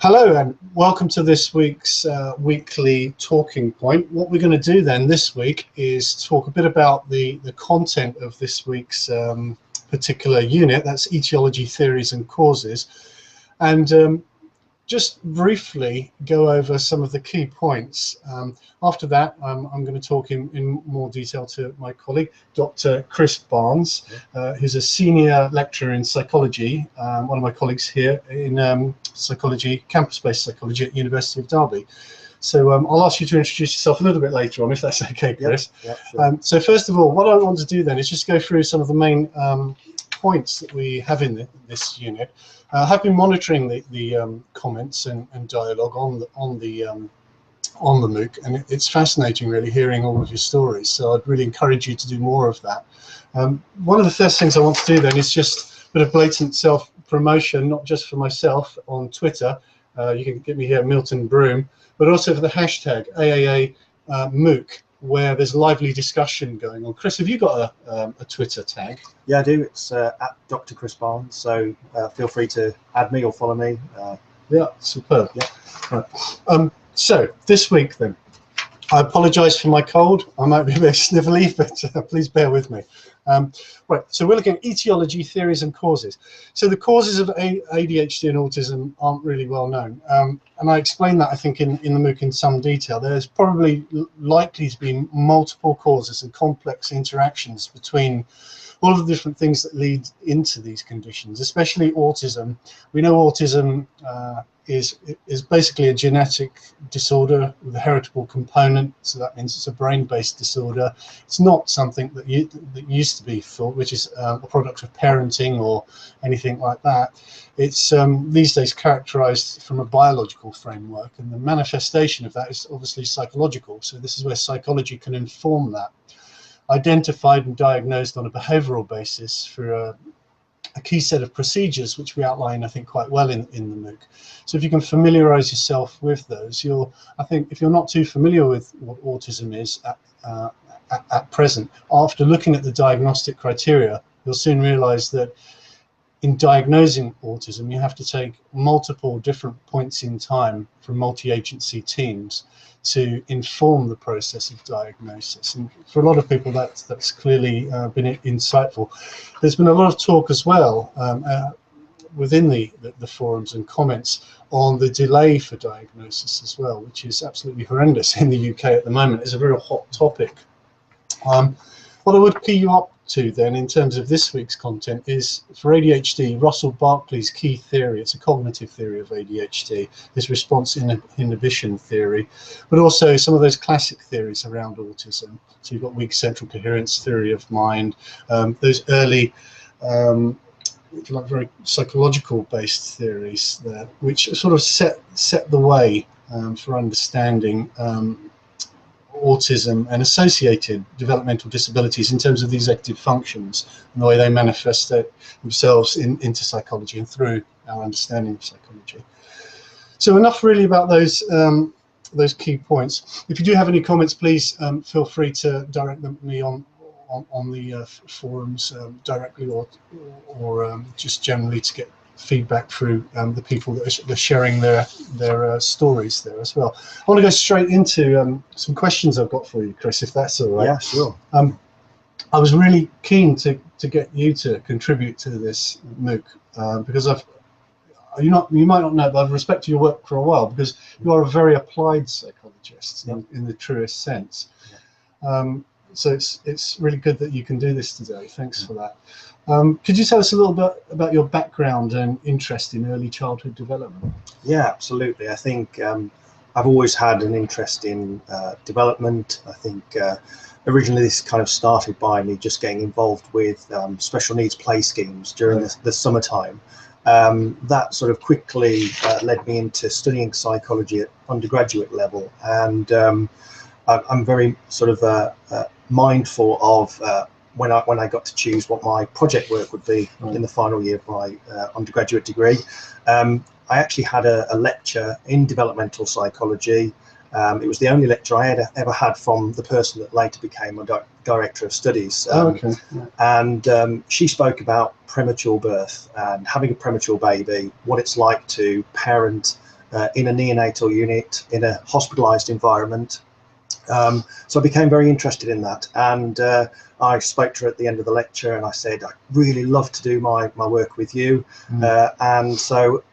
Hello and welcome to this week's weekly talking point. What we're going to do then this week is talk a bit about the content of this week's particular unit. That's etiology, theories and causes, and just briefly go over some of the key points. After that, I'm going to talk in more detail to my colleague, Dr. Chris Barnes, who's a senior lecturer in psychology, one of my colleagues here in psychology, campus-based psychology at University of Derby. So I'll ask you to introduce yourself a little bit later on, if that's okay, Chris. Yep, sure. So first of all, what I want to do then is just go through some of the main points that we have in this unit. I have been monitoring the comments and dialogue on the MOOC, and it's fascinating really hearing all of your stories, so I'd really encourage you to do more of that. One of the first things I want to do then is just a bit of blatant self-promotion, not just for myself on Twitter. You can get me here, Milton Broom, but also for the hashtag AAA MOOC, where there's lively discussion going on. Chris, have you got a Twitter tag? Yeah, I do. It's at Dr. Chris Barnes, so feel free to add me or follow me. Yeah, superb. Yeah. Right. So this week then, I apologise for my cold. I might be a bit snivelly, but please bear with me. Right, so we're looking at etiology, theories and causes. So the causes of ADHD and autism aren't really well known. And I explained that, I think, in the MOOC in some detail. There's probably likely to be multiple causes and complex interactions between all of the different things that lead into these conditions, especially autism. We know autism is basically a genetic disorder with a heritable component, so that means it's a brain-based disorder. It's not something that used to be thought, which is a product of parenting or anything like that. It's these days characterized from a biological framework, and the manifestation of that is obviously psychological. So this is where psychology can inform that. Identified and diagnosed on a behavioral basis through a key set of procedures, which we outline, I think, quite well in the MOOC. So if you can familiarize yourself with those, I think if you're not too familiar with what autism is at present, after looking at the diagnostic criteria, you'll soon realize that in diagnosing autism, you have to take multiple different points in time from multi-agency teams to inform the process of diagnosis. And for a lot of people, that's clearly been insightful. There's been a lot of talk as well within the forums and comments on the delay for diagnosis as well, which is absolutely horrendous in the UK at the moment. It's a very hot topic. What I would key you up to then in terms of this week's content is, for ADHD, Russell Barkley's key theory. It's a cognitive theory of ADHD, this response inhibition theory, but also some of those classic theories around autism. So you've got weak central coherence, theory of mind, those early if you like, very psychological based theories there, which sort of set the way for understanding autism and associated developmental disabilities in terms of the executive functions and the way they manifest themselves into psychology and through our understanding of psychology. So enough really about those key points. If you do have any comments, please feel free to direct them to me on the forums directly, or just generally to get feedback through the people that are sharing their stories there as well. I want to go straight into some questions I've got for you, Chris, if that's all right. Yeah, sure. I was really keen to get you to contribute to this MOOC because you might not know, but I've respected your work for a while because you are a very applied psychologist in the truest sense. So it's really good that you can do this today. Thanks for that. Could you tell us a little bit about your background and interest in early childhood development? Yeah, absolutely. I think I've always had an interest in development. I think originally this kind of started by me just getting involved with special needs play schemes during the summertime. That sort of quickly led me into studying psychology at undergraduate level, and I'm very sort of mindful of when I got to choose what my project work would be in the final year of my undergraduate degree. I actually had a lecture in developmental psychology. It was the only lecture I had ever had from the person that later became my director of studies. And she spoke about premature birth and having a premature baby, what it's like to parent in a neonatal unit in a hospitalized environment. So I became very interested in that, and I spoke to her at the end of the lecture and I said, I'd really love to do my work with you. And so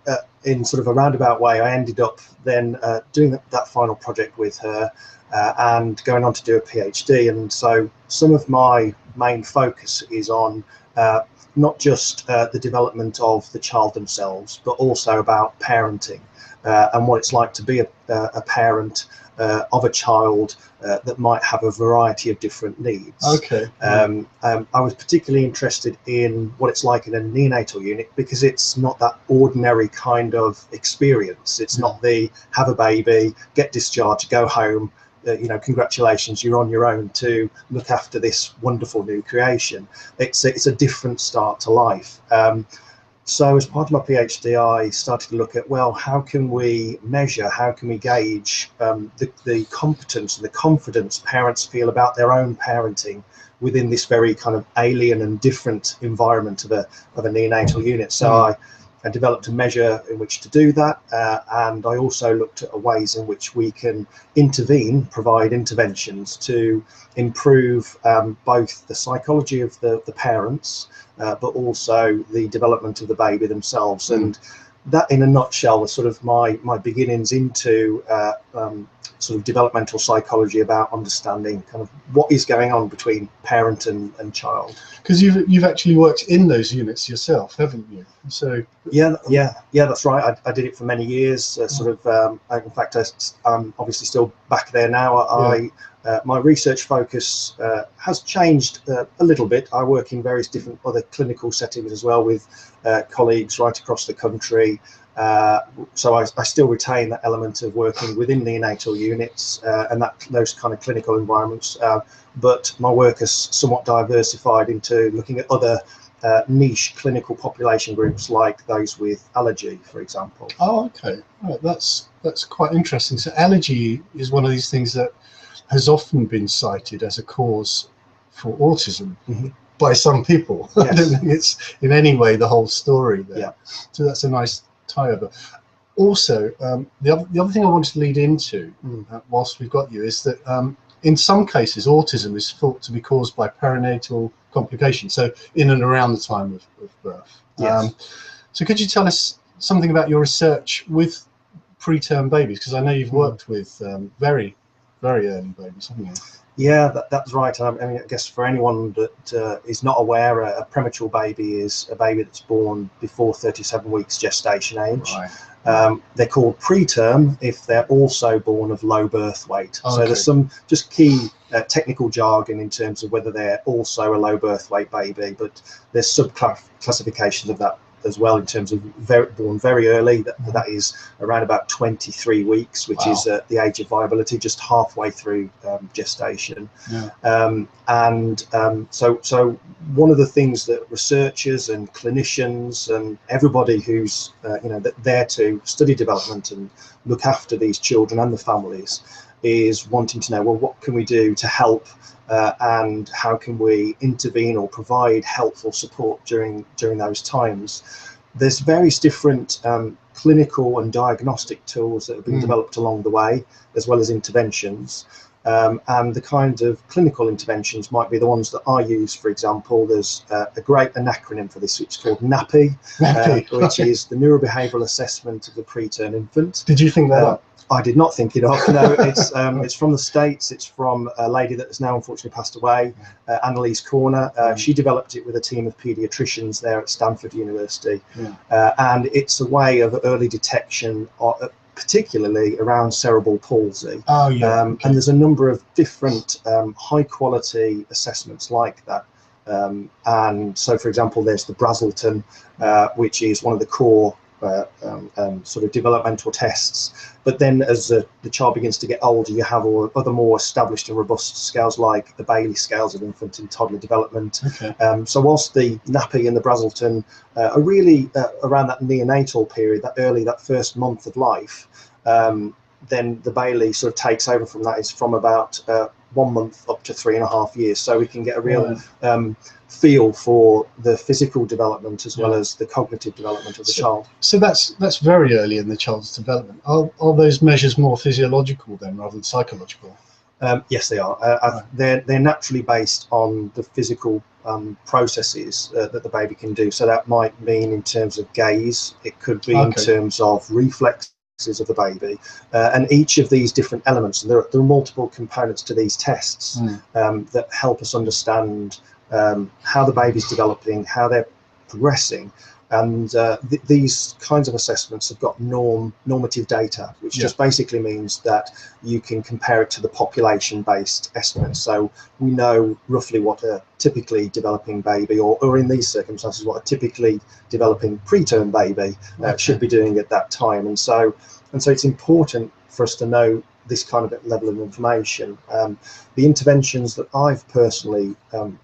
in sort of a roundabout way, I ended up then doing that final project with her and going on to do a PhD. And so some of my main focus is on not just the development of the child themselves, but also about parenting and what it's like to be a parent of a child that might have a variety of different needs. Okay. I was particularly interested in what it's like in a neonatal unit because it's not that ordinary kind of experience. It's not the have a baby, get discharged, go home, you know, congratulations, you're on your own to look after this wonderful new creation. It's a different start to life. So as part of my PhD, I started to look at, well, how can we measure, how can we gauge the competence and the confidence parents feel about their own parenting within this very kind of alien and different environment of a neonatal unit. So I developed a measure in which to do that, and I also looked at ways in which we can intervene, provide interventions to improve both the psychology of the parents, but also the development of the baby themselves. And that, in a nutshell, was sort of my beginnings into sort of developmental psychology, about understanding kind of what is going on between parent and child. Because you've actually worked in those units yourself, haven't you? So yeah, that's right. I did it for many years. Sort of, in fact, I'm obviously still back there now. My research focus has changed a little bit. I work in various different other clinical settings as well with colleagues right across the country. So I still retain that element of working within neonatal units and those kind of clinical environments. But my work has somewhat diversified into looking at other niche clinical population groups, like those with allergy, for example. Oh, okay. Right. That's quite interesting. So allergy is one of these things that has often been cited as a cause for autism by some people. Yes. I don't think it's in any way the whole story there. Yeah. So that's a nice tie-over. Also, the other thing I wanted to lead into, whilst we've got you, is that in some cases autism is thought to be caused by perinatal complications, so in and around the time of birth. Yes. So could you tell us something about your research with preterm babies? Because I know you've worked with very early babies, haven't you? Yeah, that's right. I mean, I guess for anyone that is not aware, a premature baby is a baby that's born before 37 weeks gestation age. Right. They're called preterm if they're also born of low birth weight. Okay. So there's some just key technical jargon in terms of whether they're also a low birth weight baby, but there's sub-classifications of that as well in terms of born very early. That is around about 23 weeks, which is the age of viability, just halfway through gestation. Yeah. So one of the things that researchers and clinicians and everybody who's there to study development and look after these children and the families is wanting to know, well, what can we do to help and how can we intervene or provide helpful support during those times? There's various different clinical and diagnostic tools that have been developed along the way, as well as interventions. And the kind of clinical interventions might be the ones that I use. For example, there's an acronym for this, which is called NAPI, which is the Neurobehavioural Assessment of the Preterm Infant. Did you think that up? I did not think it up. No, it's from the States. It's from a lady that has now unfortunately passed away, Annalise Corner. She developed it with a team of paediatricians there at Stanford University. And it's a way of early detection, particularly around cerebral palsy. Oh, yeah. Okay. And there's a number of different high quality assessments like that. And so, for example, there's the Brazelton, which is one of the core sort of developmental tests. But then as the child begins to get older, you have other more established and robust scales like the Bailey scales of infant and toddler development. Okay. So whilst the NAPI and the Brazelton are really around that neonatal period, that first month of life, then the Bailey sort of takes over from that. It's from about 1 month up to 3.5 years, so we can get a real feel for the physical development as well as the cognitive development of the child. So that's very early in the child's development. Are those measures more physiological then rather than psychological? Yes, they are. They're naturally based on the physical processes that the baby can do. So that might mean in terms of gaze, it could be in terms of reflexes of the baby, and each of these different elements, and there are multiple components to these tests that help us understand how the baby's developing, how they're progressing. And these kinds of assessments have got normative data, which just basically means that you can compare it to the population-based estimates. So we know roughly what a typically developing baby, or in these circumstances, what a typically developing preterm baby should be doing at that time. And so it's important for us to know this kind of level of information. The interventions that I've personally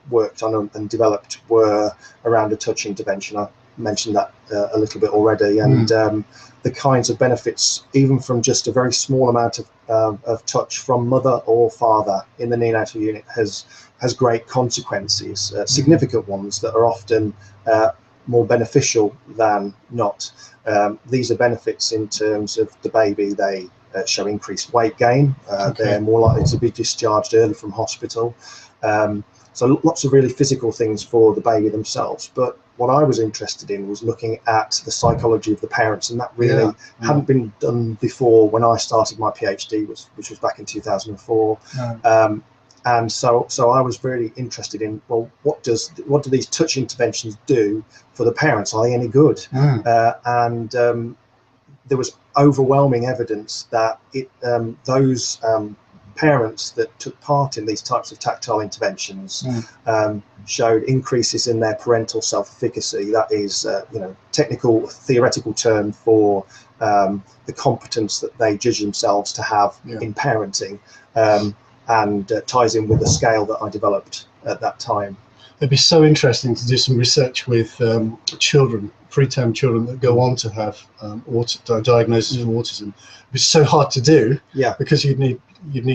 worked on and developed were around a touch intervention. I mentioned that a little bit already, and the kinds of benefits, even from just a very small amount of touch from mother or father in the neonatal unit, has great consequences, significant ones that are often more beneficial than not. These are benefits in terms of the baby. They show increased weight gain. They're more likely to be discharged early from hospital. So lots of really physical things for the baby themselves. But what I was interested in was looking at the psychology of the parents, and that really hadn't been done before when I started my PhD, which was back in 2004. And so I was really interested in, well, what do these touch interventions do for the parents? Are they any good? And there was overwhelming evidence that those parents that took part in these types of tactile interventions showed increases in their parental self-efficacy. That is, technical, theoretical term for the competence that they judge themselves to have in parenting, and ties in with the scale that I developed at that time. It'd be so interesting to do some research with children, preterm children that go on to have diagnosis of autism. It'd be so hard to do, because you'd need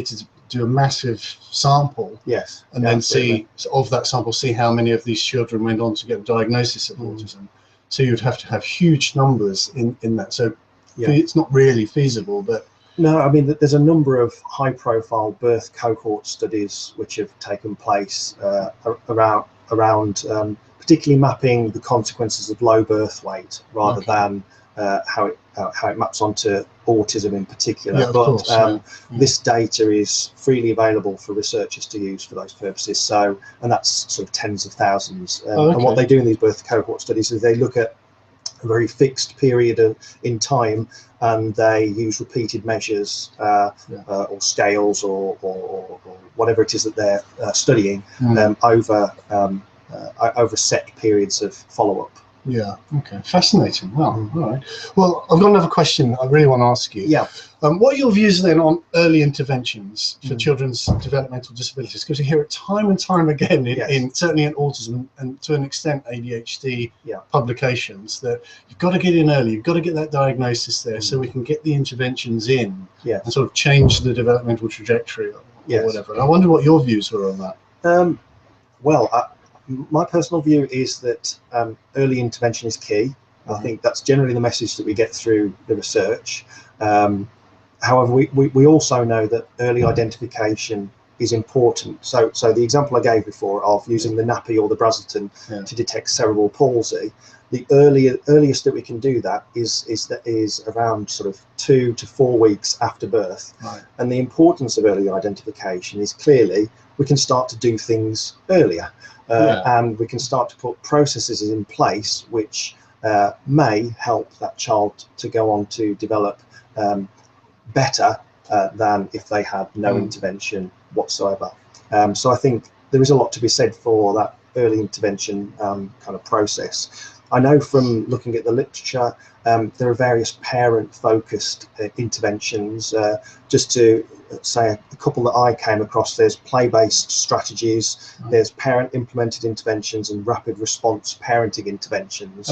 to do a massive sample, and then see of that sample, see how many of these children went on to get a diagnosis of autism. So you'd have to have huge numbers in that. So it's not really feasible, but. No, I mean, there's a number of high-profile birth cohort studies which have taken place around particularly mapping the consequences of low birth weight rather than how it maps onto autism in particular. This data is freely available for researchers to use for those purposes. So, and that's sort of tens of thousands. And what they do in these birth cohort studies is they look at a very fixed period in time, and they use repeated measures or scales or whatever it is that they're studying over set periods of follow-up. Yeah. Okay. Fascinating. Wow. All right. Well, I've got another question I really want to ask you. Yeah. What are your views then on early interventions for children's developmental disabilities? Because you hear it time and time again in certainly in autism and to an extent ADHD publications, that you've got to get in early, you've got to get that diagnosis there so we can get the interventions in and sort of change the developmental trajectory or whatever. And I wonder what your views were on that. My personal view is that early intervention is key. I think that's generally the message that we get through the research. However, we also know that early identification is important. So the example I gave before of using the nappy or the Brazelton to detect cerebral palsy, the earliest that we can do that is around sort of 2 to 4 weeks after birth. And the importance of early identification is clearly we can start to do things earlier. And we can start to put processes in place which may help that child to go on to develop better than if they had no intervention whatsoever. So I think there is a lot to be said for that early intervention kind of process. I know from looking at the literature, there are various parent-focused interventions. Just to say a couple that I came across, there's play-based strategies, there's parent-implemented interventions, and rapid response parenting interventions.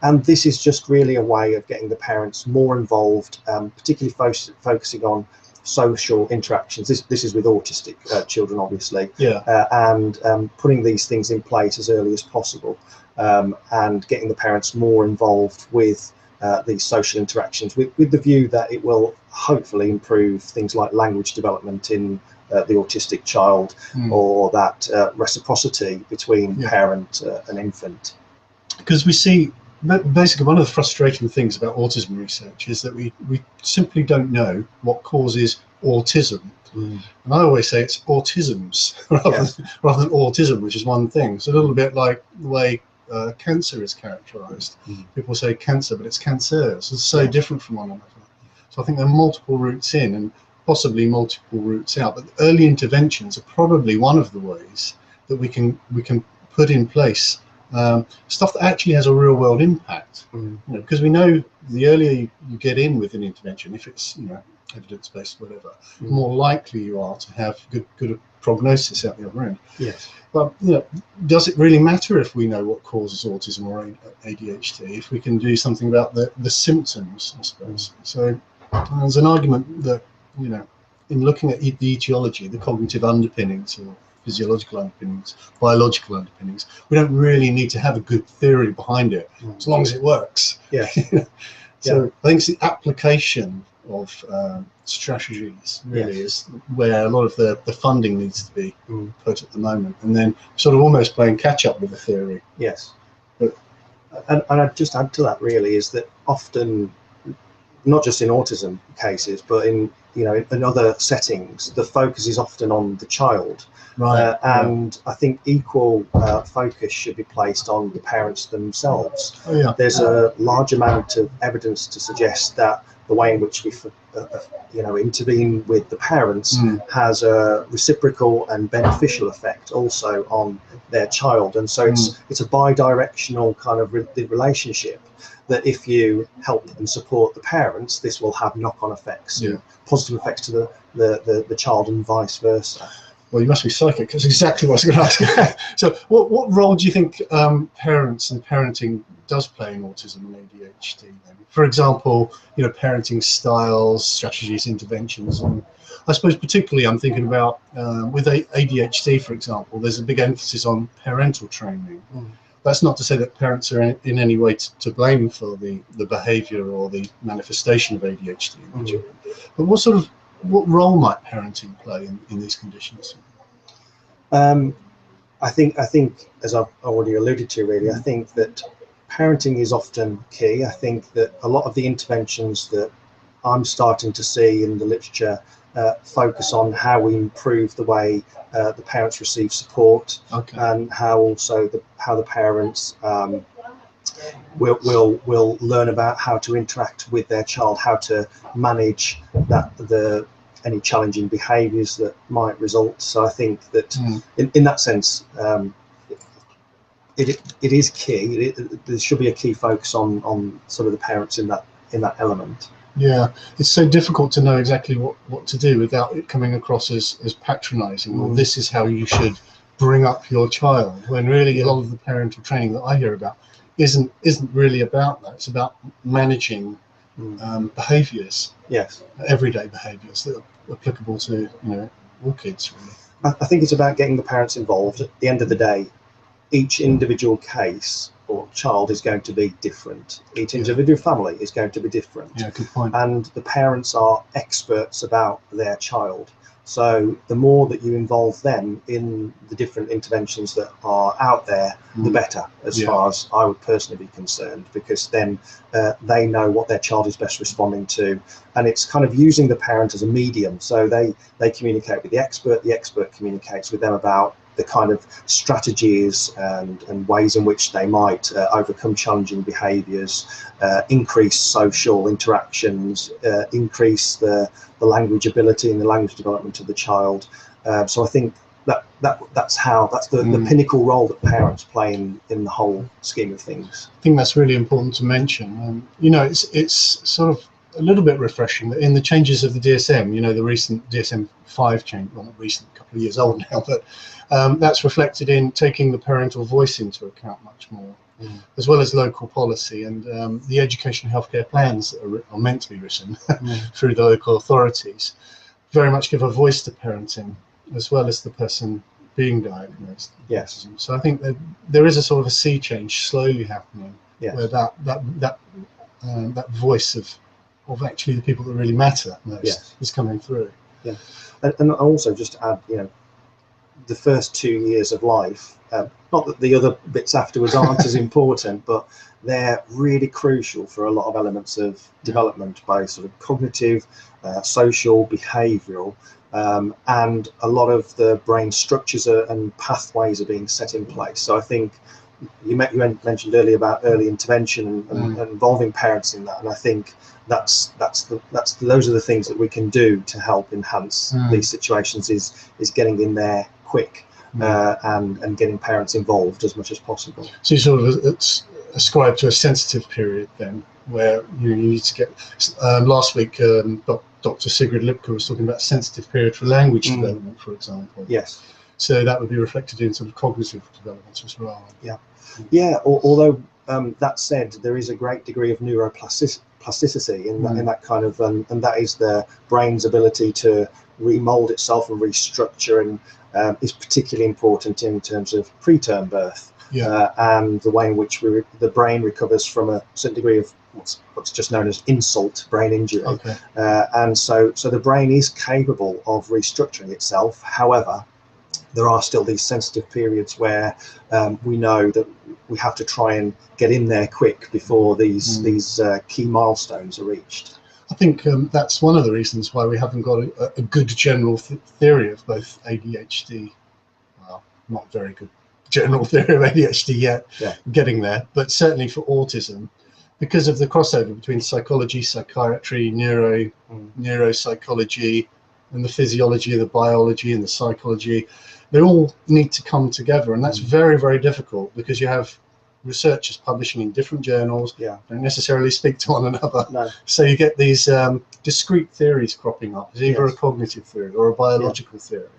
And this is just really a way of getting the parents more involved, particularly focusing on social interactions. This is with autistic children, obviously. Yeah. And putting these things in place as early as possible, and getting the parents more involved with these social interactions, with the view that it will hopefully improve things like language development in the autistic child, or that reciprocity between parent and infant. Because we see, basically, one of the frustrating things about autism research is that we simply don't know what causes autism. And I always say it's autisms rather than autism, which is one thing. It's a little bit like the way cancer is characterized. People say cancer, but it's cancers. It's so different from one another. So I think there are multiple routes in and possibly multiple routes out. But early interventions are probably one of the ways that we can put in place stuff that actually has a real world impact. Because we know the earlier you get in with an intervention, if it's evidence-based, whatever, the more likely you are to have good prognosis out the other end. Yes. But does it really matter if we know what causes autism or ADHD, if we can do something about the symptoms, I suppose? So there's an argument that, in looking at the etiology, the cognitive underpinnings or physiological underpinnings, biological underpinnings, we don't really need to have a good theory behind it, as long as it works. Yeah. So I think it's the application of strategies really is where a lot of the funding needs to be put at the moment, and then sort of almost playing catch up with the theory. Yes. But, and I'd just add to that really is that often, not just in autism cases, but in other settings, the focus is often on the child. Right. And I think equal focus should be placed on the parents themselves. Oh, yeah. There's a large amount of evidence to suggest that the way in which we intervene with the parents has a reciprocal and beneficial effect also on their child. And so it's a bi-directional kind of relationship, that if you help and support the parents, this will have knock-on effects, positive effects to the child and vice versa. Well, you must be psychic. That's exactly what I was going to ask. So what role do you think parents and parenting does play in autism and ADHD then? For example, parenting styles, strategies, interventions, and I suppose particularly I'm thinking about with ADHD, for example, there's a big emphasis on parental training. That's not to say that parents are in any way to blame for the behavior or the manifestation of ADHD. But what role might parenting play in these conditions? I think, as I've already alluded to, really, I think that parenting is often key. I think that a lot of the interventions that I'm starting to see in the literature focus on how we improve the way the parents receive support, and how also how the parents will learn about how to interact with their child, how to manage any challenging behaviours that might result. So I think that in that sense, it is key. There should be a key focus on sort of the parents in that element. Yeah, it's so difficult to know exactly what to do without it coming across as patronising, or this is how you should bring up your child, when really a lot of the parental training that I hear about isn't really about that. It's about managing behaviours, everyday behaviours that are applicable to all kids, really. I think it's about getting the parents involved. At the end of the day, each individual case or child is going to be different. Each individual family is going to be different. Yeah, good point. And the parents are experts about their child. So the more that you involve them in the different interventions that are out there, the better, as far as I would personally be concerned, because then they know what their child is best responding to. And it's kind of using the parent as a medium. So they communicate with the expert communicates with them about the kind of strategies and ways in which they might overcome challenging behaviours, increase social interactions, increase the language ability and the language development of the child. So I think that's the pinnacle role that parents play in the whole scheme of things. I think that's really important to mention. It's sort of a little bit refreshing that in the changes of the DSM, the recent DSM-5 change, well, not recent, a couple of years old now, but that's reflected in taking the parental voice into account much more, as well as local policy and the education and healthcare plans that are meant to be written through the local authorities. very much give a voice to parenting as well as the person being diagnosed with Yes. autism. So I think that there is a sort of a sea change slowly happening, Yes. where that voice of actually the people that really matter most Yes. is coming through. Yeah, and also just to add, you know, the first 2 years of life, not that the other bits afterwards aren't as important, but they're really crucial for a lot of elements of development, both sort of cognitive, social, behavioural, and a lot of the brain structures and pathways are being set in place. So I think you mentioned earlier about early intervention and involving parents in that, and I think those are the things that we can do to help enhance these situations, is getting in there quick and getting parents involved as much as possible. So you sort of ascribe to a sensitive period then, where you need to get. Last week, Dr. Sigrid Lipka was talking about sensitive period for language development, for example. Yes. So that would be reflected in sort of cognitive development as well. Yeah. Yeah. Although that said, there is a great degree of neuroplasticity in that kind of, and that is the brain's ability to remold itself and restructure, and is particularly important in terms of preterm birth. Yeah. And the way in which the brain recovers from a certain degree of what's just known as insult brain injury. Okay. And so the brain is capable of restructuring itself. However, there are still these sensitive periods where we know that we have to try and get in there quick before these key milestones are reached. I think that's one of the reasons why we haven't got a good general theory of both ADHD. Well, not very good general theory of ADHD yet, getting there, but certainly for autism, because of the crossover between psychology, psychiatry, neuropsychology, and the physiology, the biology, and the psychology. They all need to come together, and that's very, very difficult because you have researchers publishing in different journals, don't necessarily speak to one another. No. So you get these discrete theories cropping up. It's either a cognitive theory or a biological theory.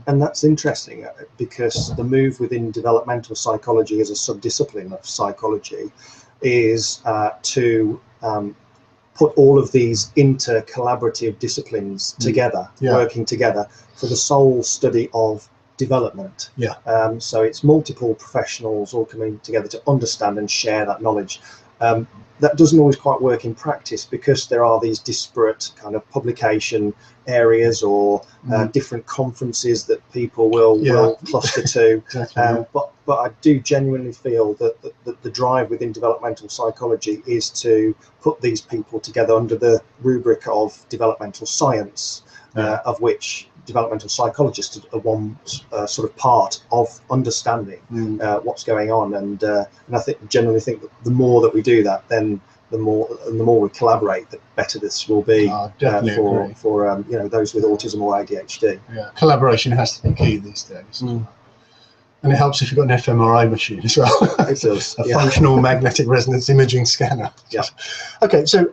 And that's interesting because the move within developmental psychology as a subdiscipline of psychology is to put all of these inter-collaborative disciplines together, working together for the sole study of development. So it's multiple professionals all coming together to understand and share that knowledge. That doesn't always quite work in practice because there are these disparate kind of publication areas or different conferences that people will cluster to. But I do genuinely feel that the drive within developmental psychology is to put these people together under the rubric of developmental science, of which developmental psychologists are one sort of part of understanding what's going on, and I generally think that the more that we do that, then the more we collaborate, the better this will be for you know, those with autism or ADHD. Collaboration has to be key these days. And it helps if you've got an fMRI machine as well. It does. A functional magnetic resonance imaging scanner. Okay, so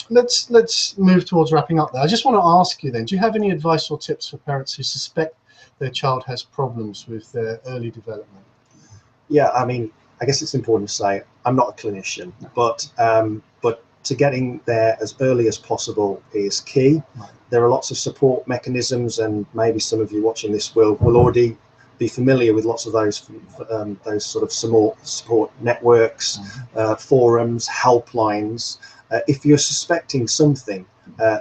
let's move towards wrapping up there. I just want to ask you then, do you have any advice or tips for parents who suspect their child has problems with their early development? Yeah, I mean, I guess it's important to say I'm not a clinician, but to getting there as early as possible is key. There are lots of support mechanisms, and maybe some of you watching this will already be familiar with lots of those sort of support networks, forums, helplines. If you're suspecting something,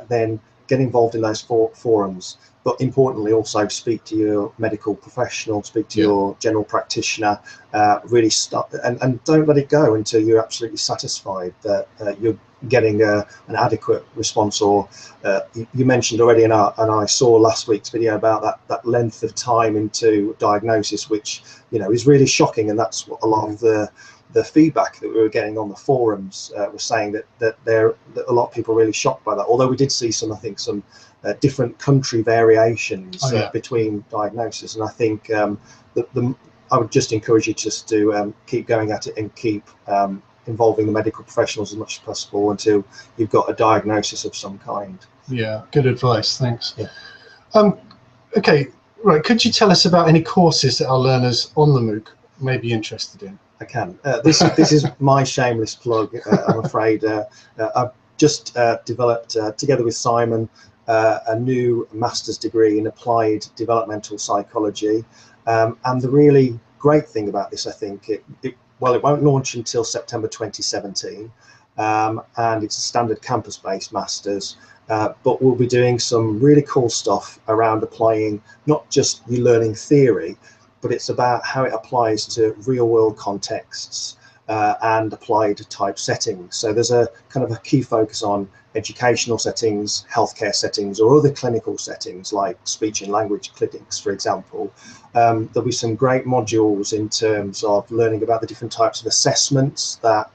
then get involved in those forums. But importantly, also speak to your medical professional, speak to your general practitioner. Really start and don't let it go until you're absolutely satisfied that you're getting an adequate response. Or you mentioned already, and I saw last week's video about that length of time into diagnosis, which, you know, is really shocking. And that's what a lot of the feedback that we were getting on the forums was saying, that a lot of people are really shocked by that. Although we did see some different country variations between diagnosis, and I think I would just encourage you just to keep going at it and keep involving the medical professionals as much as possible until you've got a diagnosis of some kind. Yeah, good advice, thanks. Okay, right, could you tell us about any courses that our learners on the MOOC may be interested in? I can. This is my shameless plug, I'm afraid. I've just developed, together with Simon, a new master's degree in applied developmental psychology. And the really great thing about this, I think, it won't launch until September 2017, and it's a standard campus-based master's, but we'll be doing some really cool stuff around applying not just your learning theory, but it's about how it applies to real-world contexts and applied type settings. So there's a kind of a key focus on educational settings, healthcare settings, or other clinical settings like speech and language clinics, for example. There'll be some great modules in terms of learning about the different types of assessments that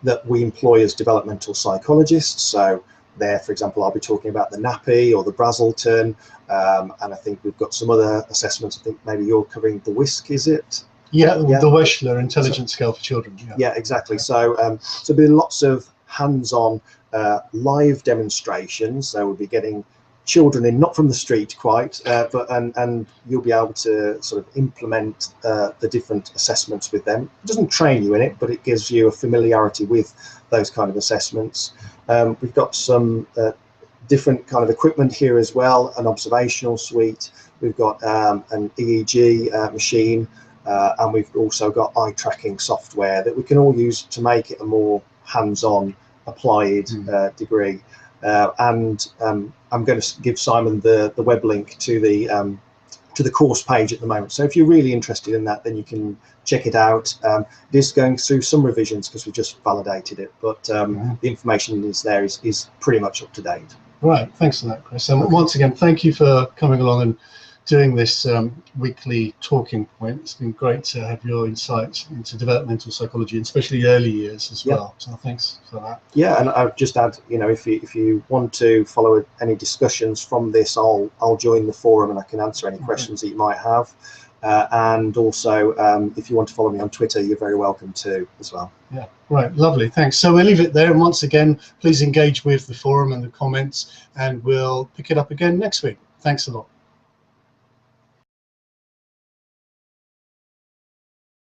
that we employ as developmental psychologists. So there, for example, I'll be talking about the NAPI or the Brazelton, and I think we've got some other assessments. I think maybe you're covering the WISC, is it? Yeah, the Weschler Intelligence Scale for Children. Yeah, exactly. So so there'll be lots of hands-on live demonstrations. So we'll be getting children in, not from the street quite, but and you'll be able to sort of implement the different assessments with them. It doesn't train you in it, but it gives you a familiarity with those kind of assessments. We've got some different kind of equipment here as well, an observational suite. We've got an EEG machine, and we've also got eye tracking software that we can all use to make it a more hands-on applied degree. And I'm going to give Simon the web link to the course page at the moment. So if you're really interested in that, then you can check it out. It is going through some revisions because we just validated it, but the information is there is pretty much up to date. Right, thanks for that, Chris. And once again, thank you for coming along and doing this weekly talking point. It's been great to have your insights into developmental psychology, and especially early years as well. So thanks for that. Yeah, and I've just add, you know, if you want to follow any discussions from this, I'll join the forum and I can answer any questions that you might have. And also, if you want to follow me on Twitter, you're very welcome to as well. Yeah, right, lovely, thanks. So we'll leave it there, and once again, please engage with the forum and the comments, and we'll pick it up again next week. Thanks a lot.